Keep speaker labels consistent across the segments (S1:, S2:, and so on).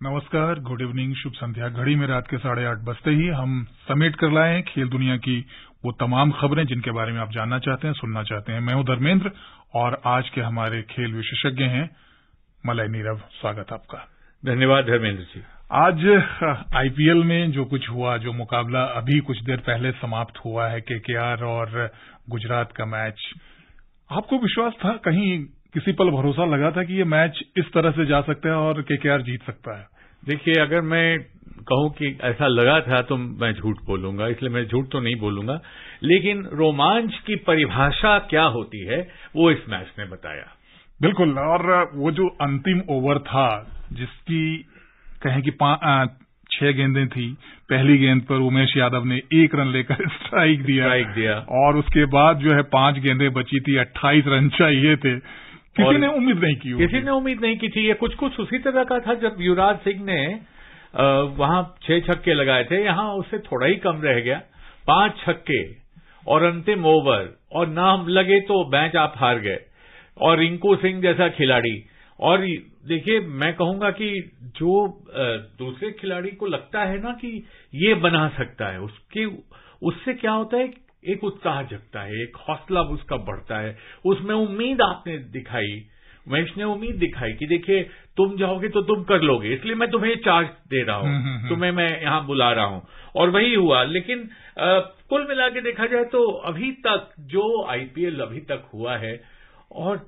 S1: नमस्कार, good evening, शुभ संध्या। घड़ी में रात के 8:30 बजते ही हम समेट कर लाए हैं खेल दुनिया की वो तमाम खबरें जिनके बारे में आप जानना चाहते हैं, सुनना चाहते हैं। मैं हूं धर्मेंद्र और आज के हमारे खेल विशेषज्ञ हैं मलय नीरव। स्वागत आपका।
S2: धन्यवाद धर्मेंद्र जी।
S1: आज आईपीएल में जो कुछ हुआ, जो मुकाबला अभी कुछ देर पहले समाप्त हुआ है, केकेआर और गुजरात का मैच, आपको विश्वास था, कहीं किसी पल भरोसा लगा था कि ये मैच इस तरह से जा सकता है और केकेआर जीत सकता है?
S2: देखिए, अगर मैं कहूं कि ऐसा लगा था तो मैं झूठ बोलूंगा, इसलिए मैं झूठ तो नहीं बोलूंगा, लेकिन रोमांच की परिभाषा क्या होती है वो इस मैच ने बताया।
S1: बिल्कुल। और वो जो अंतिम ओवर था जिसकी कहें कि 6 गेंदें थी, पहली गेंद पर उमेश यादव ने 1 रन लेकर स्ट्राइक दिया और उसके बाद जो है 5 गेंदें बची थी, 28 रन चाहिए थे। किसी ने उम्मीद नहीं की थी।
S2: ये कुछ उसी तरह का था जब युवराज सिंह ने वहां 6 छक्के लगाए थे, यहां उससे थोड़ा ही कम रह गया, 5 छक्के और अंतिम ओवर, और ना लगे तो मैच आप हार गए। और रिंकू सिंह जैसा खिलाड़ी, और देखिए मैं कहूंगा कि जो दूसरे खिलाड़ी को लगता है ना कि ये बना सकता है, उससे क्या होता है, एक उत्साह जगता है, एक हौसला उसका बढ़ता है, उसमें उम्मीद आपने दिखाई, उमेश ने उम्मीद दिखाई कि देखिए तुम जाओगे तो तुम कर लोगे, इसलिए मैं तुम्हें चार्ज दे रहा हूं, तुम्हें मैं यहां बुला रहा हूं, और वही हुआ। लेकिन कुल मिला के देखा जाए तो अभी तक जो आईपीएल अभी तक हुआ है, और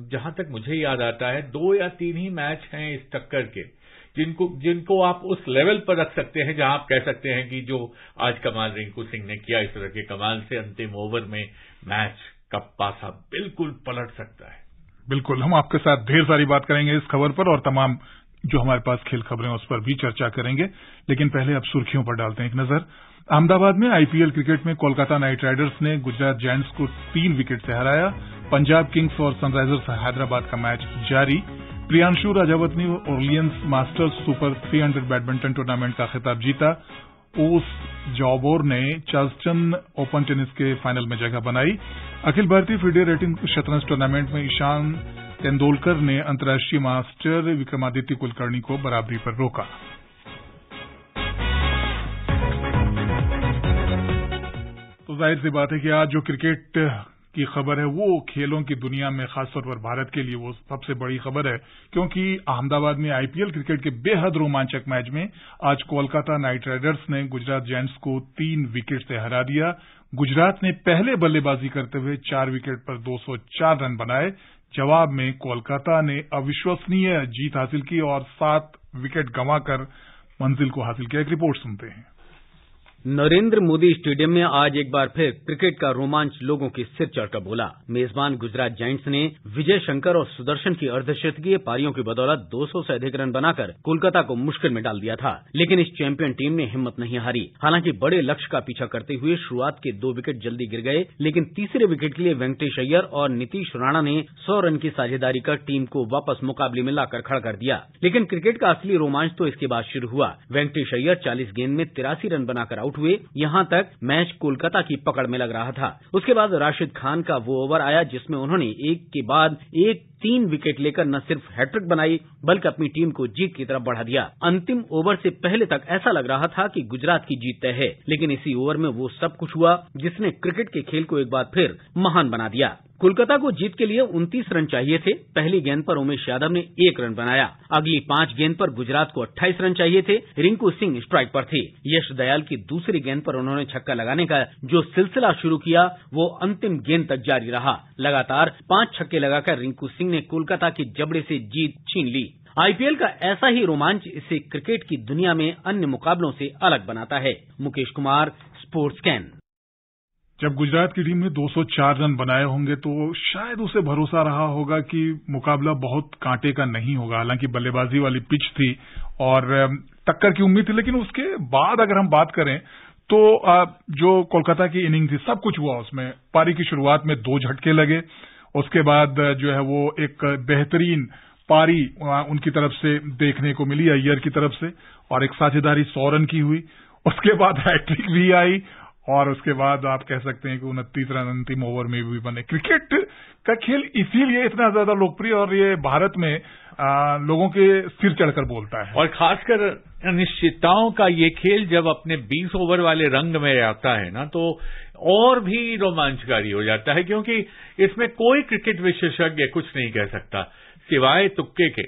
S2: जहां तक मुझे याद आता है 2 या 3 ही मैच हैं इस टक्कर के जिनको आप उस लेवल पर रख सकते हैं जहां आप कह सकते हैं कि जो आज कमाल रिंकू सिंह ने किया, इस तरह के कमाल से अंतिम ओवर में मैच का पासा बिल्कुल पलट सकता है।
S1: बिल्कुल, हम आपके साथ ढेर सारी बात करेंगे इस खबर पर और तमाम जो हमारे पास खेल खबरें उस पर भी चर्चा करेंगे। लेकिन पहले अब सुर्खियों पर डालते हैं एक नजर। अहमदाबाद में आईपीएल क्रिकेट में कोलकाता नाइट राइडर्स ने गुजरात जायंट्स को 3 विकेट से हराया। पंजाब किंग्स और सनराइजर्स हैदराबाद का मैच जारी। प्रियांशु राजावत ने Orleans masters super 300 badminton tournament का खिताब जीता। ओस जॉबोर ने चार्ल्सटन ओपन टेनिस के फाइनल में जगह बनाई। अखिल भारतीय फिडे रेटिंग शतरंज टूर्नामेंट में ईशान तेंदुलकर ने अंतर्राष्ट्रीय मास्टर विक्रमादित्य कुलकर्णी को बराबरी पर रोका। तो जाहिर सी बात है कि आज जो क्रिकेट की खबर है वो खेलों की दुनिया में, खासतौर पर भारत के लिए, वो सबसे बड़ी खबर है, क्योंकि अहमदाबाद में आईपीएल क्रिकेट के बेहद रोमांचक मैच में आज कोलकाता नाइट राइडर्स ने गुजरात जायंट्स को 3 विकेट से हरा दिया। गुजरात ने पहले बल्लेबाजी करते हुए 4 विकेट पर 204 रन बनाए। जवाब में कोलकाता ने अविश्वसनीय जीत हासिल की और 7 विकेट गंवाकर मंजिल को हासिल किया। एक रिपोर्ट सुनते हैं।
S3: नरेंद्र मोदी स्टेडियम में आज एक बार फिर क्रिकेट का रोमांच लोगों के सिर चढ़कर बोला। मेजबान गुजरात जायंट्स ने विजय शंकर और सुदर्शन की अर्धशतकीय पारियों की बदौलत 200 से अधिक रन बनाकर कोलकाता को मुश्किल में डाल दिया था। लेकिन इस चैंपियन टीम ने हिम्मत नहीं हारी। हालांकि बड़े लक्ष्य का पीछा करते हुए शुरुआत के 2 विकेट जल्दी गिर गए, लेकिन तीसरे विकेट के लिए वेंकटेश अय्यर और नीतीश राणा ने 100 रन की साझेदारी कर टीम को वापस मुकाबले में लाकर खड़ा कर दिया। लेकिन क्रिकेट का असली रोमांच तो इसके बाद शुरू हुआ। वेंकटेश अय्यर 40 गेंद में 83 रन बनाकर हुए। यहां तक मैच कोलकाता की पकड़ में लग रहा था। उसके बाद राशिद खान का वो ओवर आया जिसमें उन्होंने एक के बाद एक 3 विकेट लेकर न सिर्फ हैट्रिक बनाई बल्कि अपनी टीम को जीत की तरफ बढ़ा दिया। अंतिम ओवर से पहले तक ऐसा लग रहा था कि गुजरात की जीत तय है, लेकिन इसी ओवर में वो सब कुछ हुआ जिसने क्रिकेट के खेल को एक बार फिर महान बना दिया। कोलकाता को जीत के लिए 29 रन चाहिए थे। पहली गेंद पर उमेश यादव ने 1 रन बनाया। अगली 5 गेंद पर गुजरात को 28 रन चाहिए थे। रिंकू सिंह स्ट्राइक पर थे। यश दयाल की दूसरी गेंद पर उन्होंने छक्का लगाने का जो सिलसिला शुरू किया वो अंतिम गेंद तक जारी रहा। लगातार 5 छक्के लगाकर रिंकू सिंह ने कोलकाता के जबड़े से जीत छीन ली। आईपीएल का ऐसा ही रोमांच इसे क्रिकेट की दुनिया में अन्य मुकाबलों से अलग बनाता है। Mukesh Kumar, sports can.
S1: जब गुजरात की टीम ने 204 रन बनाए होंगे तो शायद उसे भरोसा रहा होगा कि मुकाबला बहुत कांटे का नहीं होगा। हालांकि बल्लेबाजी वाली पिच थी और टक्कर की उम्मीद थी, लेकिन उसके बाद अगर हम बात करें तो जो कोलकाता की इनिंग थी, सब कुछ हुआ उसमें। पारी की शुरुआत में 2 झटके लगे, उसके बाद जो है वो एक बेहतरीन पारी उनकी तरफ से देखने को मिली, अय्यर की तरफ से, और एक साझेदारी 100 रन की हुई। उसके बाद हैट्रिक भी आई और उसके बाद आप कह सकते हैं कि 29 रन अंतिम ओवर में भी बने। क्रिकेट का खेल इसीलिए इतना ज्यादा लोकप्रिय और ये भारत में लोगों के सिर चढ़कर बोलता है।
S2: और खासकर अनिश्चितताओं का ये खेल जब अपने 20 ओवर वाले रंग में आता है ना, तो और भी रोमांचकारी हो जाता है, क्योंकि इसमें कोई क्रिकेट विशेषज्ञ कुछ नहीं कह सकता सिवाय तुक्के के।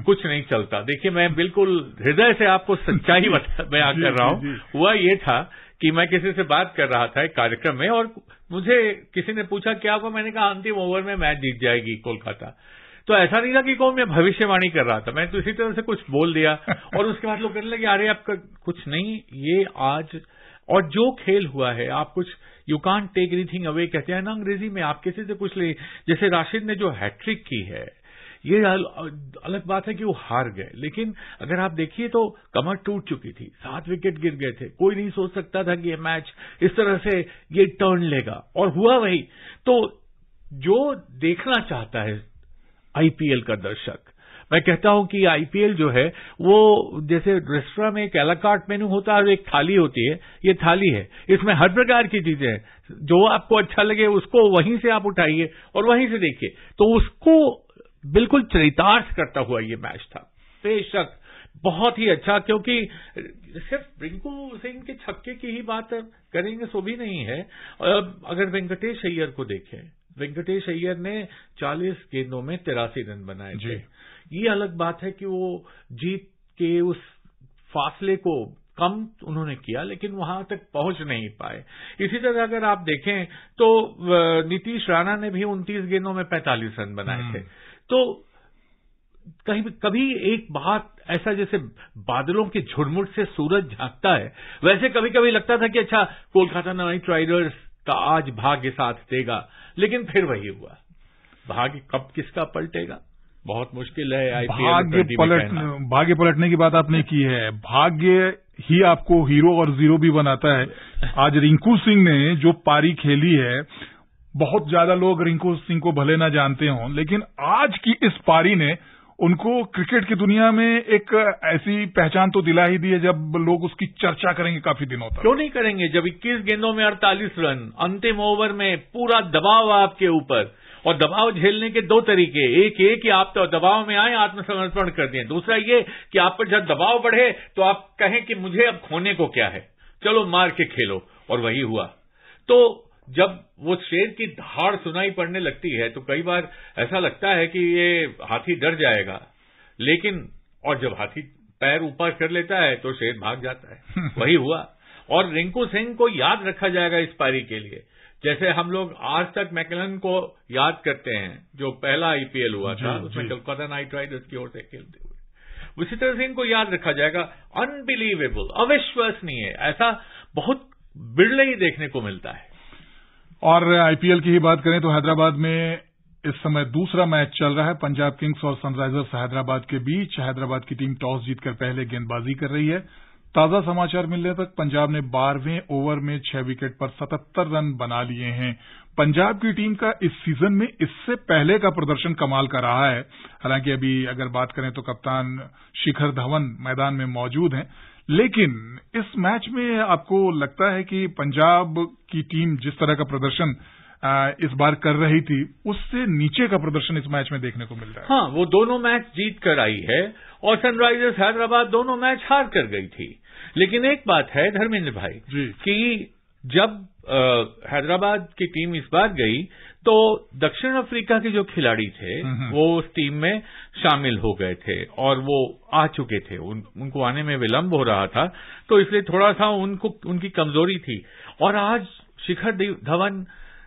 S2: कुछ नहीं चलता। देखिए, मैं बिल्कुल हृदय से आपको सच्चाई बयान कर रहा हूं। हुआ ये था कि मैं किसी से बात कर रहा था एक कार्यक्रम में, और मुझे किसी ने पूछा क्या हुआ, मैंने कहा अंतिम ओवर में मैच जीत जाएगी कोलकाता। तो ऐसा नहीं था कि कौन मैं भविष्यवाणी कर रहा था, मैं तो इसी तरह से कुछ बोल दिया और उसके बाद लोग कहने लगे अरे आपका कुछ नहीं, ये आज और जो खेल हुआ है आप कुछ you can't take anything away कहते हैं ना अंग्रेजी में, आप किसी से कुछ ले। जैसे राशिद ने जो हैट्रिक की है, ये अलग बात है कि वो हार गए, लेकिन अगर आप देखिए तो कमर टूट चुकी थी, 7 विकेट गिर गए थे, कोई नहीं सोच सकता था कि ये मैच इस तरह से ये टर्न लेगा, और हुआ वही। तो जो देखना चाहता है आईपीएल का दर्शक, मैं कहता हूं कि आईपीएल जो है वो जैसे रेस्टोरेंट में एक एला कार्ट मेनू होता है और एक थाली होती है, ये थाली है, इसमें हर प्रकार की चीजें हैं, जो आपको अच्छा लगे उसको वहीं से आप उठाइए और वहीं से देखिए। तो उसको बिल्कुल चरितार्थ करता हुआ ये मैच था, बेशक बहुत ही अच्छा, क्योंकि सिर्फ रिंकू सिंह के छक्के की ही बात करेंगे सो भी नहीं है। अगर वेंकटेश अय्यर को देखें, वेंकटेश अय्यर ने 40 गेंदों में 83 रन बनाए थे। ये अलग बात है कि वो जीत के उस फासले को कम उन्होंने किया, लेकिन वहां तक पहुंच नहीं पाए। इसी तरह अगर आप देखें तो नीतीश राणा ने भी 29 गेंदों में 45 रन बनाए थे। तो कभी एक बात ऐसा, जैसे बादलों के झुरमुट से सूरज झांकता है, वैसे कभी कभी लगता था कि अच्छा कोलकाता नाइट राइडर्स का आज भाग्य साथ देगा, लेकिन फिर वही हुआ। भाग्य कब किसका पलटेगा बहुत मुश्किल है।
S1: भाग्य पलटने की बात आपने की है, भाग्य ही आपको हीरो और जीरो भी बनाता है। आज रिंकू सिंह ने जो पारी खेली है, बहुत ज्यादा लोग रिंकू सिंह को भले ना जानते हों, लेकिन आज की इस पारी ने उनको क्रिकेट की दुनिया में एक ऐसी पहचान तो दिला ही दी है जब लोग उसकी चर्चा करेंगे काफी दिनों तक।
S2: क्यों नहीं करेंगे, जब 21 गेंदों में 48 रन, अंतिम ओवर में पूरा दबाव आपके ऊपर, और दबाव झेलने के 2 तरीके, एक ये कि आप तो दबाव में आए आत्मसमर्पण कर दें, दूसरा ये कि आप पर जब दबाव बढ़े तो आप कहें कि मुझे अब खोने को क्या है, चलो मार के खेलो, और वही हुआ। तो जब वो शेर की दहाड़ सुनाई पड़ने लगती है तो कई बार ऐसा लगता है कि ये हाथी डर जाएगा, लेकिन और जब हाथी पैर ऊपर कर लेता है तो शेर भाग जाता है। वही हुआ। और रिंकू सिंह को याद रखा जाएगा इस पारी के लिए, जैसे हम लोग आज तक मैकलन को याद करते हैं जो पहला आईपीएल हुआ था, उसमें कोलकाता नाइट राइडर्स की ओर से खेलते हुए, उसी तरह से इनको याद रखा जाएगा। अनबिलीवेबल, अविश्वसनीय, ऐसा बहुत बिरले ही देखने को मिलता है।
S1: और आईपीएल की ही बात करें तो हैदराबाद में इस समय दूसरा मैच चल रहा है, पंजाब किंग्स और सनराइजर्स हैदराबाद के बीच। हैदराबाद की टीम टॉस जीतकर पहले गेंदबाजी कर रही है। ताजा समाचार मिलने तक पंजाब ने 12वें ओवर में 6 विकेट पर 77 रन बना लिए हैं। पंजाब की टीम का इस सीजन में इससे पहले का प्रदर्शन कमाल का रहा है। हालांकि अभी अगर बात करें तो कप्तान शिखर धवन मैदान में मौजूद हैं, लेकिन इस मैच में आपको लगता है कि पंजाब की टीम जिस तरह का प्रदर्शन इस बार कर रही थी, उससे नीचे का प्रदर्शन इस मैच में देखने को मिल रहा है?
S2: हाँ, वो दोनों मैच जीत कर आई है और सनराइजर्स हैदराबाद दोनों मैच हार कर गई थी। लेकिन एक बात है धर्मेंद्र भाई कि जब हैदराबाद की टीम इस बार गई तो दक्षिण अफ्रीका के जो खिलाड़ी थे वो उस टीम में शामिल हो गए थे और वो आ चुके थे, उनको आने में विलंब हो रहा था, तो इसलिए थोड़ा सा उनकी कमजोरी थी। और आज शिखर धवन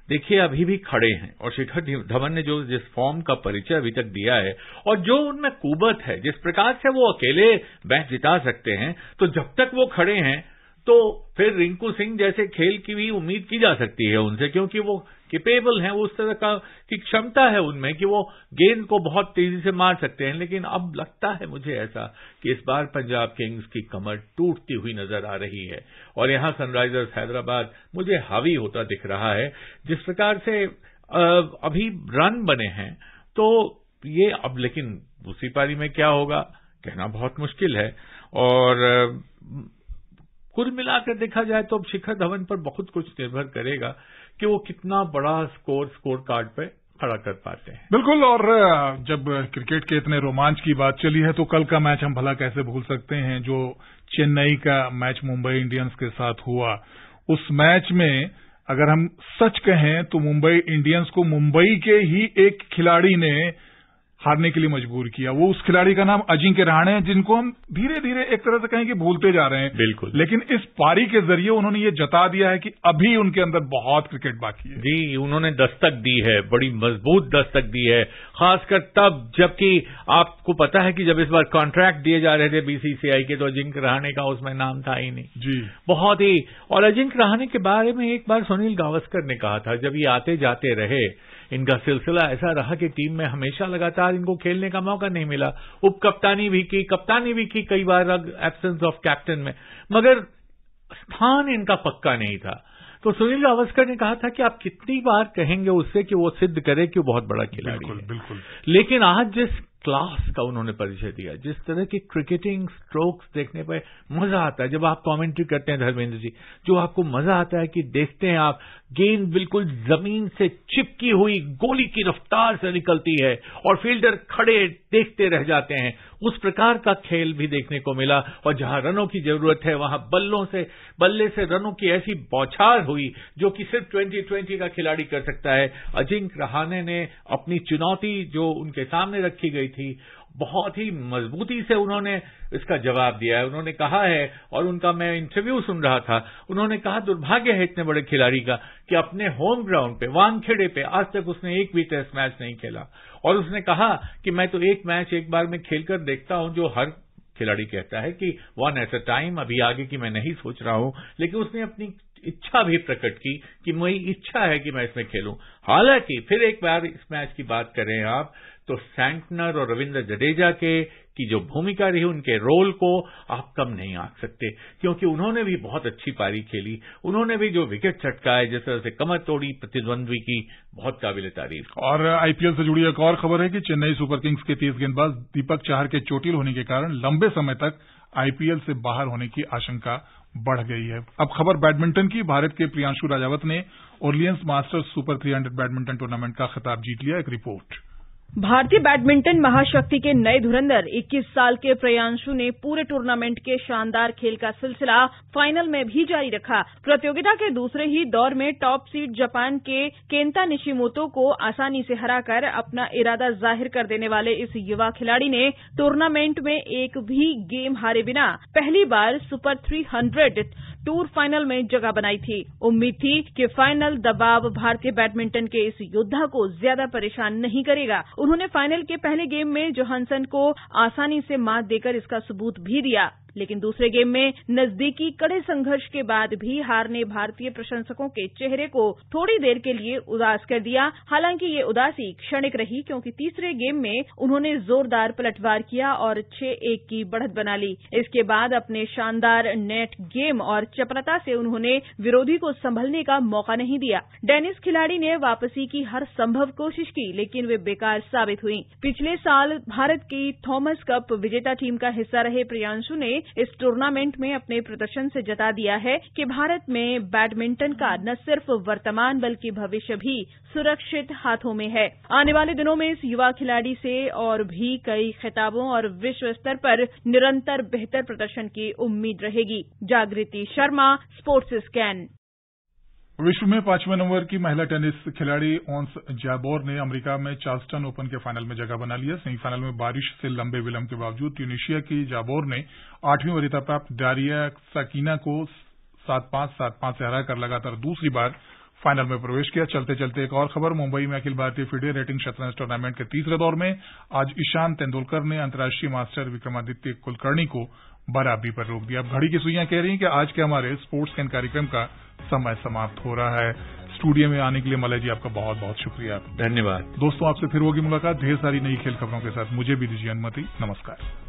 S2: देखिए अभी भी खड़े हैं, और शिखर धवन ने जो जिस फॉर्म का परिचय अभी तक दिया है और जो उनमें कुवत है, जिस प्रकार से वो अकेले मैच जिता सकते हैं, तो जब तक वो खड़े हैं तो फिर रिंकू सिंह जैसे खेल की भी उम्मीद की जा सकती है उनसे, क्योंकि वो कैपेबल हैं, वो उस तरह की क्षमता है उनमें कि वो गेंद को बहुत तेजी से मार सकते हैं। लेकिन अब लगता है मुझे ऐसा कि इस बार पंजाब किंग्स की कमर टूटती हुई नजर आ रही है और यहां सनराइजर्स हैदराबाद मुझे हावी होता दिख रहा है। जिस प्रकार से अभी रन बने हैं तो ये अब, लेकिन दूसरी पारी में क्या होगा कहना बहुत मुश्किल है। और कुल मिलाकर देखा जाए तो अब शिखर धवन पर बहुत कुछ निर्भर करेगा कि वो कितना बड़ा स्कोर कार्ड पे खड़ा कर पाते हैं।
S1: बिल्कुल। और जब क्रिकेट के इतने रोमांच की बात चली है तो कल का मैच हम भला कैसे भूल सकते हैं, जो चेन्नई का मैच मुंबई इंडियंस के साथ हुआ। उस मैच में अगर हम सच कहें तो मुंबई इंडियंस को मुंबई के ही एक खिलाड़ी ने हारने के लिए मजबूर किया। वो उस खिलाड़ी का नाम अजिंक्य रहाणे है, जिनको हम धीरे धीरे एक तरह से कहें कि भूलते जा रहे हैं।
S2: बिल्कुल।
S1: लेकिन इस पारी के जरिए उन्होंने ये जता दिया है कि अभी उनके अंदर बहुत क्रिकेट बाकी है।
S2: जी, उन्होंने दस्तक दी है, बड़ी मजबूत दस्तक दी है, खासकर तब जबकि आपको पता है कि जब इस बार कॉन्ट्रैक्ट दिए जा रहे थे बीसीसीआई के, तो अजिंक्य रहाणे का उसमें नाम था ही नहीं।
S1: जी,
S2: बहुत ही। और अजिंक्य रहाणे के बारे में एक बार सुनील गावस्कर ने कहा था, जब ये आते जाते रहे, इनका सिलसिला ऐसा रहा कि टीम में हमेशा लगातार इनको खेलने का मौका नहीं मिला। उप कप्तानी भी की कई बार एब्सेंस ऑफ कैप्टन में, मगर स्थान इनका पक्का नहीं था। तो सुनील गावस्कर ने कहा था कि आप कितनी बार कहेंगे उससे कि वो सिद्ध करे कि वो बहुत बड़ा खिलाड़ी है।
S1: बिल्कुल।
S2: लेकिन आज जिस क्लास का उन्होंने परिचय दिया, जिस तरह की क्रिकेटिंग स्ट्रोक्स देखने पर मजा आता है, जब आप कमेंट्री करते हैं धर्मेंद्र जी, जो आपको मजा आता है कि देखते हैं आप गेंद बिल्कुल जमीन से चिपकी हुई गोली की रफ्तार से निकलती है और फील्डर खड़े देखते रह जाते हैं, उस प्रकार का खेल भी देखने को मिला। और जहां रनों की जरूरत है वहां बल्ले से रनों की ऐसी बौछार हुई जो कि सिर्फ 2020 का खिलाड़ी कर सकता है। अजिंक्य रहाणे ने अपनी चुनौती जो उनके सामने रखी गई थी, बहुत ही मजबूती से उन्होंने इसका जवाब दिया है। उन्होंने कहा है, और उनका मैं इंटरव्यू सुन रहा था, उन्होंने कहा दुर्भाग्य है इतने बड़े खिलाड़ी का कि अपने होम ग्राउंड पे, वानखेड़े पे आज तक उसने एक भी टेस्ट मैच नहीं खेला। और उसने कहा कि मैं तो एक मैच एक बार में खेलकर देखता हूं, जो हर खिलाड़ी कहता है कि वन एट अ टाइम, अभी आगे की मैं नहीं सोच रहा हूं। लेकिन उसने अपनी इच्छा भी प्रकट की कि मेरी इच्छा है कि मैं इसमें खेलूं। हालांकि फिर एक बार इस मैच की बात करें आप, तो सैंटनर और रविंद्र जडेजा की जो भूमिका रही, उनके रोल को आप कम नहीं आंक सकते, क्योंकि उन्होंने भी बहुत अच्छी पारी खेली। उन्होंने भी जो विकेट चटकाए, जिस तरह से कमर तोड़ी प्रतिद्वंद्वी की, बहुत काबिल तारीफ।
S1: और आईपीएल से जुड़ी एक और खबर है कि चेन्नई सुपर किंग्स के तेज गेंदबाज दीपक चाहर के चोटिल होने के कारण लंबे समय तक आईपीएल से बाहर होने की आशंका बढ़ गई है। अब खबर बैडमिंटन की। भारत के प्रियांशु राजावत ने Orleans masters super 300 badminton tournament का खिताब जीत लिया। एक रिपोर्ट।
S4: भारतीय बैडमिंटन महाशक्ति के नए धुरंधर 21 साल के प्रियांशु ने पूरे टूर्नामेंट के शानदार खेल का सिलसिला फाइनल में भी जारी रखा। प्रतियोगिता के दूसरे ही दौर में टॉप सीड जापान के केंता निशिमोतो को आसानी से हराकर अपना इरादा जाहिर कर देने वाले इस युवा खिलाड़ी ने टूर्नामेंट में एक भी गेम हारे बिना पहली बार सुपर 300 टूर फाइनल में जगह बनाई थी। उम्मीद थी कि फाइनल दबाव भारतीय बैडमिंटन के इस योद्धा को ज्यादा परेशान नहीं करेगा। उन्होंने फाइनल के पहले गेम में जोहानसन को आसानी से मात देकर इसका सबूत भी दिया, लेकिन दूसरे गेम में नजदीकी कड़े संघर्ष के बाद भी हार ने भारतीय प्रशंसकों के चेहरे को थोड़ी देर के लिए उदास कर दिया। हालांकि ये उदासी क्षणिक रही, क्योंकि तीसरे गेम में उन्होंने जोरदार पलटवार किया और 6-1 की बढ़त बना ली। इसके बाद अपने शानदार नेट गेम और चपलता से उन्होंने विरोधी को संभलने का मौका नहीं दिया। डेनिस खिलाड़ी ने वापसी की हर संभव कोशिश की, लेकिन वे बेकार साबित हुई। पिछले साल भारत की थॉमस कप विजेता टीम का हिस्सा रहे प्रियांशु ने इस टूर्नामेंट में अपने प्रदर्शन से जता दिया है कि भारत में बैडमिंटन का न सिर्फ वर्तमान बल्कि भविष्य भी सुरक्षित हाथों में है। आने वाले दिनों में इस युवा खिलाड़ी से और भी कई खिताबों और विश्व स्तर पर निरंतर बेहतर प्रदर्शन की उम्मीद रहेगी। जागृति शर्मा, स्पोर्ट्स स्कैन।
S1: विश्व में 5वें नंबर की महिला टेनिस खिलाड़ी ओंस जाबोर ने अमेरिका में चार्ल्सटन ओपन के फाइनल में जगह बना लिया। सेमीफाइनल में बारिश से लंबे विलंब के बावजूद ट्यूनीशिया की जाबोर ने 8वीं वरीयता प्राप्त डारिया साकिना को 7-5, 7-5 से हराकर लगातार दूसरी बार फाइनल में प्रवेश किया। चलते चलते एक और खबर। मुंबई में अखिल भारतीय फिडे रेटिंग शतरंज टूर्नामेंट के तीसरे दौर में आज ईशान तेंदुलकर ने अंतर्राष्ट्रीय मास्टर विक्रमादित्य कुलकर्णी को बराबरी पर रोक दिया। अब घड़ी की सुइयां कह रही हैं कि आज के हमारे स्पोर्ट्स कैन कार्यक्रम का समय समाप्त हो रहा है। स्टूडियो में आने के लिए मलय जी आपका बहुत बहुत शुक्रिया।
S2: धन्यवाद।
S1: दोस्तों, आपसे फिर होगी मुलाकात ढेर सारी नई खेल खबरों के साथ। मुझे भी दीजिए अनुमति। नमस्कार।